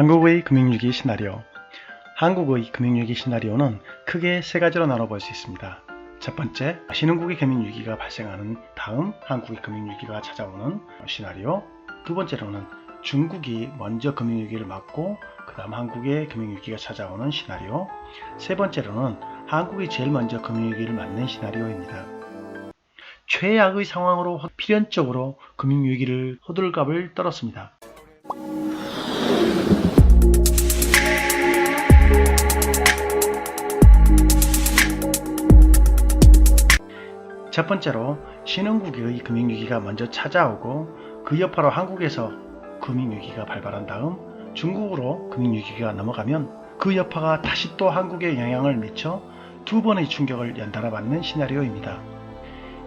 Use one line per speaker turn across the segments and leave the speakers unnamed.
한국의 금융위기 시나리오. 한국의 금융위기 시나리오는 크게 세 가지로 나눠볼 수 있습니다. 첫 번째, 신흥국의 금융위기가 발생하는 다음 한국의 금융위기가 찾아오는 시나리오. 두 번째로는 중국이 먼저 금융위기를 맞고 그 다음 한국의 금융위기가 찾아오는 시나리오. 세 번째로는 한국이 제일 먼저 금융위기를 맞는 시나리오입니다. 최악의 상황으로 필연적으로 금융위기를 호들갑을 떨었습니다. 첫 번째로 신흥국의 금융위기가 먼저 찾아오고 그 여파로 한국에서 금융위기가 발발한 다음 중국으로 금융위기가 넘어가면 그 여파가 다시 또 한국에 영향을 미쳐 두 번의 충격을 연달아 받는 시나리오입니다.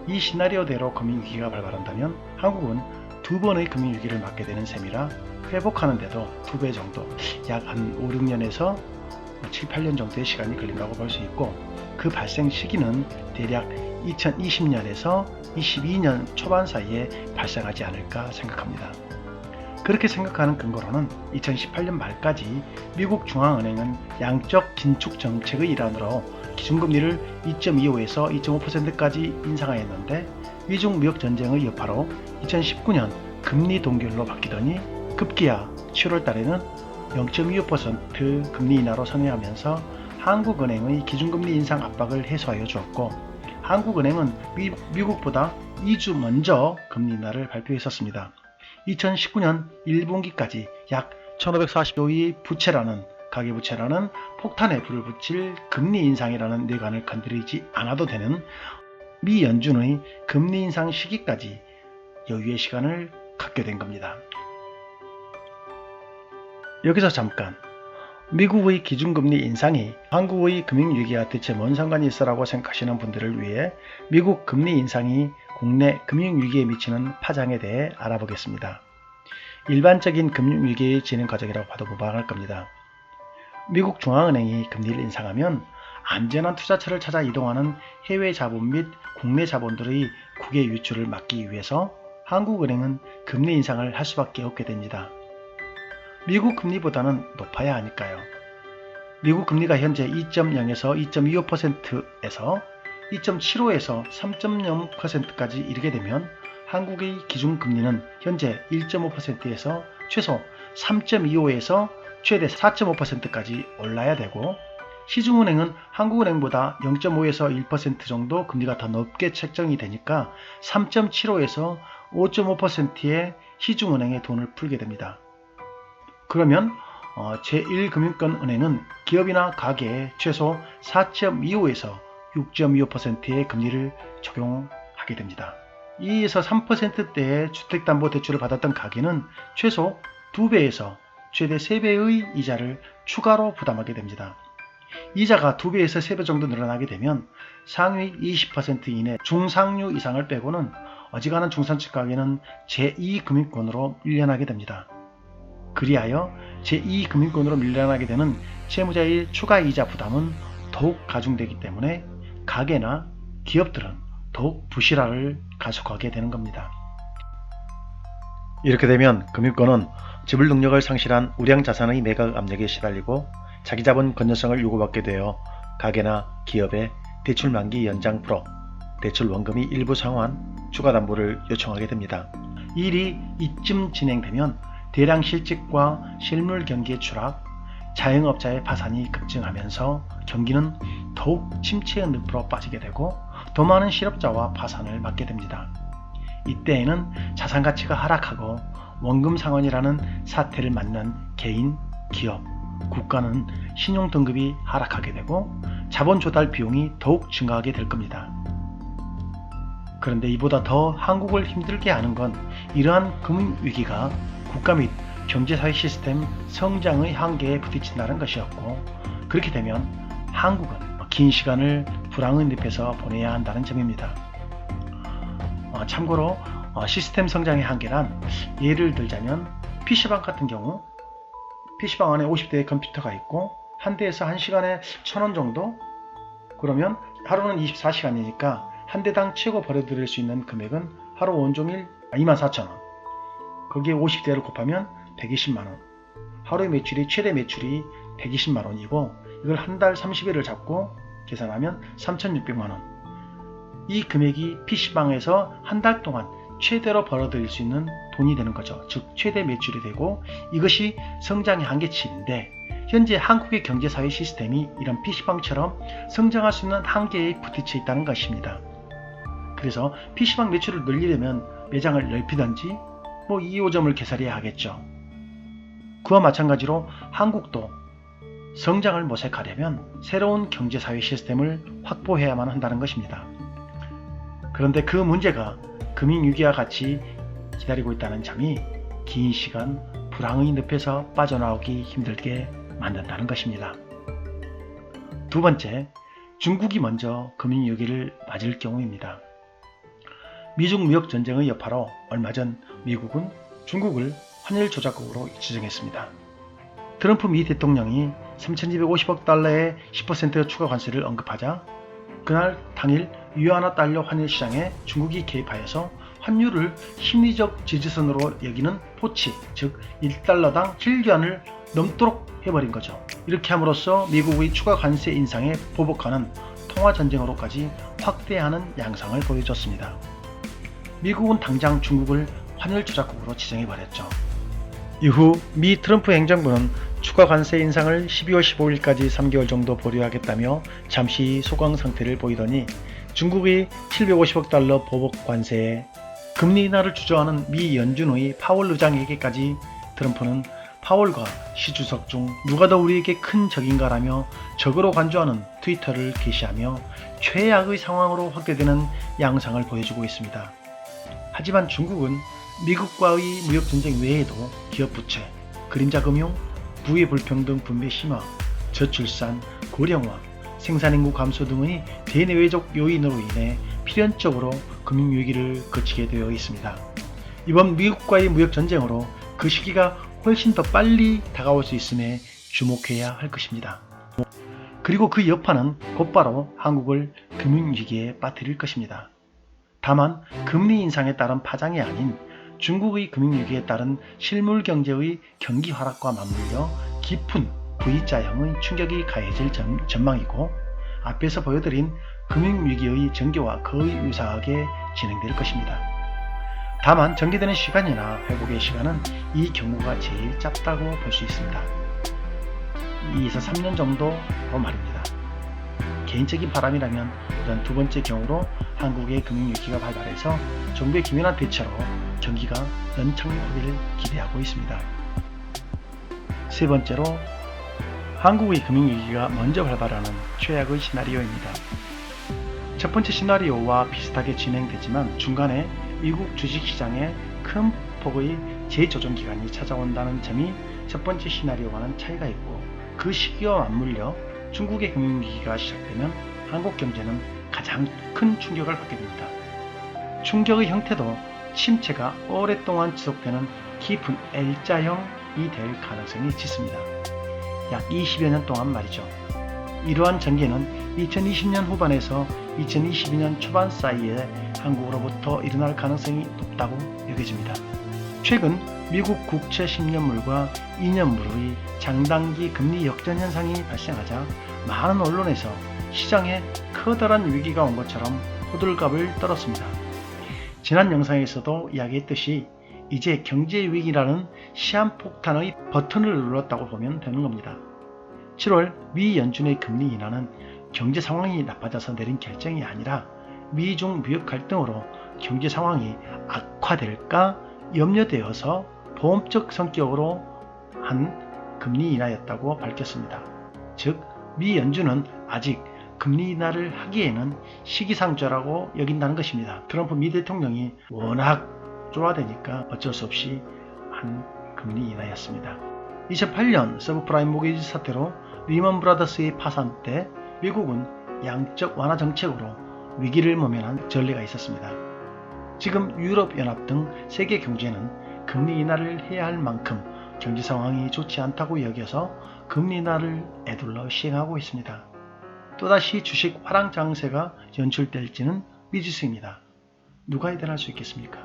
이 시나리오대로 금융위기가 발발한다면 한국은 두 번의 금융위기를 맞게 되는 셈이라 회복하는데도 2배 정도, 약 한 5, 6년에서 7, 8년 정도의 시간이 걸린다고 볼 수 있고, 그 발생 시기는 대략 2020년에서 22년 초반 사이에 발생하지 않을까 생각합니다. 그렇게 생각하는 근거로는 2018년 말까지 미국 중앙은행은 양적 긴축 정책의 일환으로 기준금리를 2.25에서 2.5%까지 인상하였는데, 미중 무역 전쟁의 여파로 2019년 금리 동결로 바뀌더니 급기야 7월 달에는 0.25% 금리 인하로 선회하면서 한국은행의 기준금리 인상 압박을 해소하여 주었고, 한국은행은 미국보다 2주 먼저 금리 인하를 발표했었습니다. 2019년 1분기까지 약 1540조의 부채라는, 가계부채라는 폭탄에 불을 붙일 금리 인상이라는 뇌관을 건드리지 않아도 되는 미 연준의 금리 인상 시기까지 여유의 시간을 갖게 된 겁니다. 여기서 잠깐, 미국의 기준금리 인상이 한국의 금융위기와 대체 뭔 상관이 있어라고 생각하시는 분들을 위해 미국 금리 인상이 국내 금융위기에 미치는 파장에 대해 알아보겠습니다. 일반적인 금융위기의 진행 과정이라고 봐도 무방할 겁니다. 미국 중앙은행이 금리를 인상하면 안전한 투자처를 찾아 이동하는 해외 자본 및 국내 자본들의 국외 유출을 막기 위해서 한국은행은 금리 인상을 할 수밖에 없게 됩니다. 미국 금리보다는 높아야 하니까요. 미국 금리가 현재 2.0에서 2.25%에서 2.75에서 3.0%까지 이르게 되면 한국의 기준금리는 현재 1.5%에서 최소 3.25에서 최대 4.5%까지 올라야 되고, 시중은행은 한국은행보다 0.5에서 1% 정도 금리가 더 높게 책정이 되니까 3.75에서 5.5%의 시중은행에 돈을 풀게 됩니다. 그러면 제1금융권은행은 기업이나 가계에 최소 4.25에서 6.25%의 금리를 적용하게 됩니다. 2에서 3%대의 주택담보대출을 받았던 가계는 최소 2배에서 최대 3배의 이자를 추가로 부담하게 됩니다. 이자가 2배에서 3배 정도 늘어나게 되면 상위 20% 이내 중상류 이상을 빼고는 어지간한 중산층 가계는 제2금융권으로 밀려나게 됩니다. 그리하여 제2금융권으로 밀려나게 되는 채무자의 추가 이자 부담은 더욱 가중되기 때문에 가계나 기업들은 더욱 부실화를 가속하게 되는 겁니다. 이렇게 되면 금융권은 지불 능력을 상실한 우량 자산의 매각 압력에 시달리고 자기 자본 건전성을 요구받게 되어 가계나 기업의 대출 만기 연장 풀어 대출 원금이 일부 상환, 추가 담보를 요청하게 됩니다. 이 일이 이쯤 진행되면 대량 실직과 실물 경기의 추락, 자영업자의 파산이 급증하면서 경기는 더욱 침체의 늪으로 빠지게 되고 더 많은 실업자와 파산을 맞게 됩니다. 이때에는 자산 가치가 하락하고 원금 상환이라는 사태를 맞는 개인, 기업, 국가는 신용 등급이 하락하게 되고 자본 조달 비용이 더욱 증가하게 될 겁니다. 그런데 이보다 더 한국을 힘들게 하는 건 이러한 금융위기가 국가 및 경제사회 시스템 성장의 한계에 부딪힌다는 것이었고, 그렇게 되면 한국은 긴 시간을 불황의 늪에서 보내야 한다는 점입니다. 참고로 시스템 성장의 한계란, 예를 들자면 PC방 같은 경우 PC방 안에 50대의 컴퓨터가 있고 한 대에서 1시간에 1,000원 정도? 그러면 하루는 24시간이니까 한 대당 최고 벌어들일 수 있는 금액은 하루 온종일 24,000원. 거기에 50대를 곱하면 120만원. 하루의 매출이 최대 매출이 120만원이고 이걸 한 달 30일을 잡고 계산하면 3,600만원. 이 금액이 PC방에서 한 달 동안 최대로 벌어들일 수 있는 돈이 되는 거죠. 즉 최대 매출이 되고 이것이 성장의 한계치인데 현재 한국의 경제사회 시스템이 이런 PC방처럼 성장할 수 있는 한계에 부딪혀 있다는 것입니다. 그래서 PC방 매출을 늘리려면 매장을 넓히든지 2호점을 개설해야 하겠죠. 그와 마찬가지로 한국도 성장을 모색하려면 새로운 경제사회 시스템을 확보해야만 한다는 것입니다. 그런데 그 문제가 금융위기와 같이 기다리고 있다는 점이 긴 시간 불황의 늪에서 빠져나오기 힘들게 만든다는 것입니다. 두 번째, 중국이 먼저 금융위기를 맞을 경우입니다. 미중 무역 전쟁의 여파로 얼마 전 미국은 중국을 환율 조작국으로 지정했습니다. 트럼프 미 대통령이 3,250억 달러의 10% 추가 관세를 언급하자 그날 당일 위안화 달러 환율 시장에 중국이 개입하여서 환율을 심리적 지지선으로 여기는 포치, 즉 1달러당 7위안을 넘도록 해버린 거죠. 이렇게 함으로써 미국의 추가 관세 인상에 보복하는 통화전쟁으로까지 확대하는 양상을 보여줬습니다. 미국은 당장 중국을 환율 조작국으로 지정해버렸죠. 이후 미 트럼프 행정부는 추가 관세 인상을 12월 15일까지 3개월 정도 보류하겠다며 잠시 소강 상태를 보이더니 중국의 750억 달러 보복 관세에 금리 인하를 주저하는 미 연준의 파월 의장에게까지 트럼프는 파월과 시 주석 중 누가 더 우리에게 큰 적인가라며 적으로 간주하는 트위터를 게시하며 최악의 상황으로 확대되는 양상을 보여주고 있습니다. 하지만 중국은 미국과의 무역전쟁 외에도 기업부채, 그림자금융, 부의 불평등 분배 심화, 저출산, 고령화, 생산인구 감소 등의 대내외적 요인으로 인해 필연적으로 금융위기를 거치게 되어 있습니다. 이번 미국과의 무역전쟁으로 그 시기가 훨씬 더 빨리 다가올 수 있음에 주목해야 할 것입니다. 그리고 그 여파는 곧바로 한국을 금융위기에 빠뜨릴 것입니다. 다만 금리 인상에 따른 파장이 아닌 중국의 금융위기에 따른 실물경제의 경기 하락과 맞물려 깊은 V자형의 충격이 가해질 전망이고 앞에서 보여드린 금융위기의 전개와 거의 유사하게 진행될 것입니다. 다만 전개되는 시간이나 회복의 시간은 이 경우가 제일 짧다고 볼 수 있습니다. 2에서 3년 정도로 말입니다. 개인적인 바람이라면 이런 두 번째 경우로 한국의 금융위기가 발발해서 정부의 기민한 대처로 경기가 연착륙하기를 기대하고 있습니다. 세 번째로 한국의 금융위기가 먼저 발발하는 최악의 시나리오입니다. 첫 번째 시나리오와 비슷하게 진행되지만 중간에 미국 주식시장에 큰 폭의 재조정 기간이 찾아온다는 점이 첫 번째 시나리오와는 차이가 있고 그 시기와 맞물려 중국의 금융위기가 시작되면 한국 경제는 가장 큰 충격을 받게 됩니다. 충격의 형태도 침체가 오랫동안 지속되는 깊은 L자형이 될 가능성이 짙습니다. 약 20여 년 동안 말이죠. 이러한 전개는 2020년 후반에서 2022년 초반 사이에 한국으로부터 일어날 가능성이 높다고 여겨집니다. 최근 미국 국채 10년물과 2년물의 장단기 금리 역전 현상이 발생하자 많은 언론에서 시장에 커다란 위기가 온 것처럼 호들갑을 떨었습니다. 지난 영상에서도 이야기했듯이 이제 경제위기라는 시한폭탄의 버튼을 눌렀다고 보면 되는 겁니다. 7월 미 연준의 금리 인하는 경제 상황이 나빠져서 내린 결정이 아니라 미중 무역 갈등으로 경제 상황이 악화될까 염려되어서 보험적 성격으로 한 금리 인하였다고 밝혔습니다. 즉, 미 연준은 아직 금리 인하를 하기에는 시기상조라고 여긴다는 것입니다. 트럼프 미 대통령이 워낙 쪼아대니까 어쩔 수 없이 한 금리 인하였습니다. 2008년 서브프라임 모기지 사태로 리먼 브라더스의 파산 때 미국은 양적 완화 정책으로 위기를 모면한 전례가 있었습니다. 지금 유럽연합 등 세계 경제는 금리 인하를 해야 할 만큼 경제 상황이 좋지 않다고 여겨서 금리 인하를 에둘러 시행하고 있습니다. 또다시 주식 화랑 장세가 연출될지는 미지수입니다. 누가 예단할 수 있겠습니까?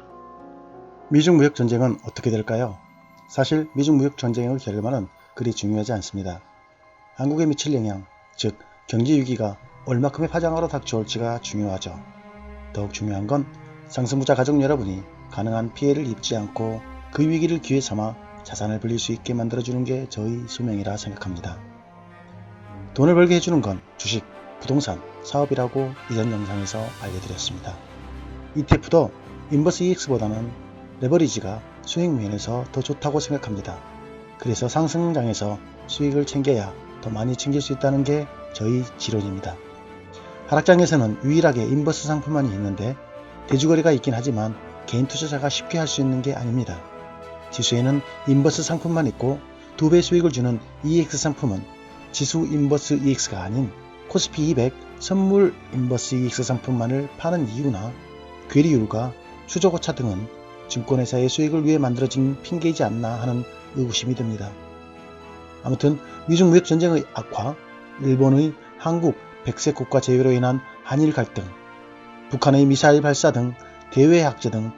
미중 무역 전쟁은 어떻게 될까요? 사실 미중 무역 전쟁의 결말은
그리 중요하지 않습니다. 한국에 미칠 영향, 즉 경제 위기가 얼마큼의 파장으로 닥쳐올지가 중요하죠. 더욱 중요한 건 상승부자 가족 여러분이 가능한 피해를 입지 않고 그 위기를 기회 삼아 자산을 불릴 수 있게 만들어주는 게 저희 소명이라 생각합니다. 돈을 벌게 해주는 건 주식, 부동산, 사업이라고 이전 영상에서 알려드렸습니다. ETF도 인버스 EX보다는 레버리지가 수익 면에서 더 좋다고 생각합니다. 그래서 상승장에서 수익을 챙겨야 더 많이 챙길 수 있다는 게 저희 지론입니다. 하락장에서는 유일하게 인버스 상품만이 있는데 대주거래가 있긴 하지만 개인 투자자가 쉽게 할 수 있는 게 아닙니다. 지수에는 인버스 상품만 있고 2배 수익을 주는 EX 상품은 지수 인버스 EX가 아닌 코스피 200 선물 인버스 EX 상품만을 파는 이유나 괴리율과 추적오차 등은 증권회사의 수익을 위해 만들어진 핑계이지 않나 하는 의구심이 듭니다. 아무튼 미중 무역 전쟁의 악화, 일본의 한국 백색 국가 제외로 인한 한일 갈등, 북한의 미사일 발사 등 대외 악재 등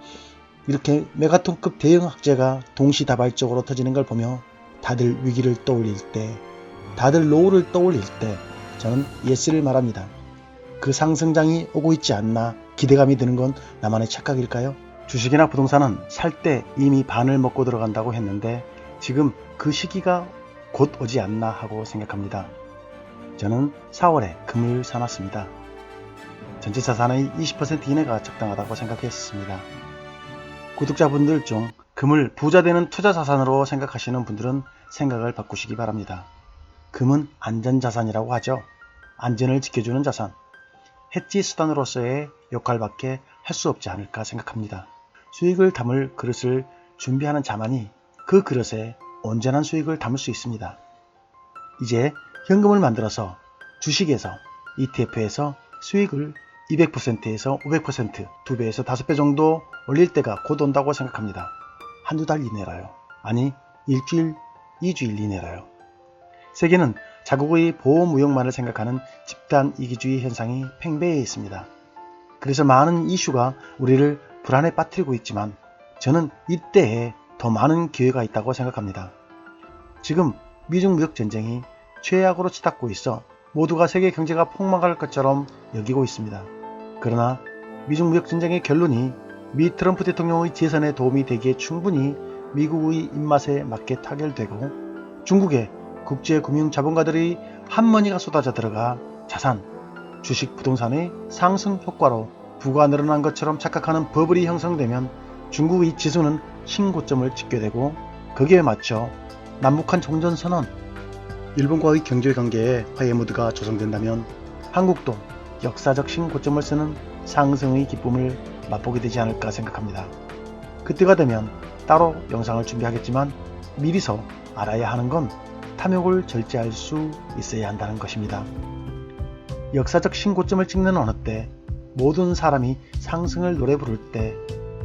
이렇게 메가톤급 대형 악재가 동시다발적으로 터지는 걸 보며 다들 위기를 떠올릴 때, 다들 노후를 떠올릴 때 저는 예스를 말합니다. 그 상승장이 오고 있지 않나 기대감이 드는 건 나만의 착각일까요? 주식이나 부동산은 살 때 이미 반을 먹고 들어간다고 했는데 지금 그 시기가 곧 오지 않나 하고 생각합니다. 저는 4월에 금을 사놨습니다. 전체 자산의 20% 이내가 적당하다고 생각했습니다. 구독자분들 중 금을 부자 되는 투자 자산으로 생각하시는 분들은 생각을 바꾸시기 바랍니다. 금은 안전자산이라고 하죠. 안전을 지켜주는 자산, 해지 수단으로서의 역할밖에 할 수 없지 않을까 생각합니다. 수익을 담을 그릇을 준비하는 자만이 그 그릇에 온전한 수익을 담을 수 있습니다. 이제 현금을 만들어서 주식에서 ETF에서 수익을 200%에서 500%, 2배에서 5배 정도 올릴 때가 곧 온다고 생각합니다. 한두 달 이내라요. 아니 일주일, 2주일 이내라요. 세계는 자국의 보호무역만을 생각하는 집단 이기주의 현상이 팽배해 있습니다. 그래서 많은 이슈가 우리를 불안에 빠뜨리고 있지만 저는 이때에 더 많은 기회가 있다고 생각합니다. 지금 미중 무역 전쟁이 최악으로 치닫고 있어 모두가 세계 경제가 폭망할 것처럼 여기고 있습니다. 그러나 미중 무역 전쟁의 결론이 미 트럼프 대통령의 재선에 도움이 되기에 충분히 미국의 입맛에 맞게 타결되고 중국의 국제금융자본가들의 한머니가 쏟아져 들어가 자산, 주식, 부동산의 상승 효과로 부가 늘어난 것처럼 착각하는 버블이 형성되면 중국의 지수는 신고점을 찍게 되고 거기에 맞춰 남북한 종전선언, 일본과의 경제관계에 화해 무드가 조성된다면 한국도 역사적 신고점을 쓰는 상승의 기쁨을 맛보게 되지 않을까 생각합니다. 그때가 되면 따로 영상을 준비하겠지만 미리서 알아야 하는 건 탐욕을 절제할 수 있어야 한다는 것입니다. 역사적 신고점을 찍는 어느 때 모든 사람이 상승을 노래 부를 때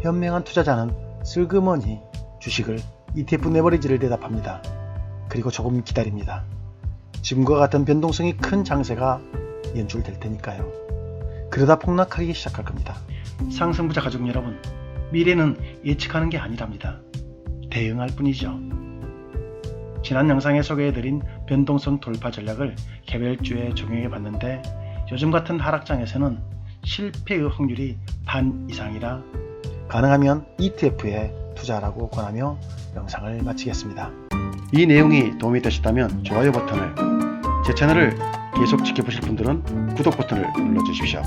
현명한 투자자는 슬그머니 주식을 ETF 레버리지를 대답합니다. 그리고 조금 기다립니다. 지금과 같은 변동성이 큰 장세가 연출될 테니까요. 그러다 폭락하기 시작할 겁니다. 상승부자 가족 여러분, 미래는 예측하는 게 아니랍니다. 대응할 뿐이죠. 지난 영상에 소개해드린 변동성 돌파 전략을 개별주에 적용해 봤는데 요즘 같은 하락장에서는 실패의 확률이 반 이상이라 가능하면 ETF에 투자하라고 권하며 영상을 마치겠습니다. 이 내용이 도움이 되셨다면 좋아요 버튼을, 제 채널을 계속 지켜보실 분들은 구독 버튼을 눌러주십시오.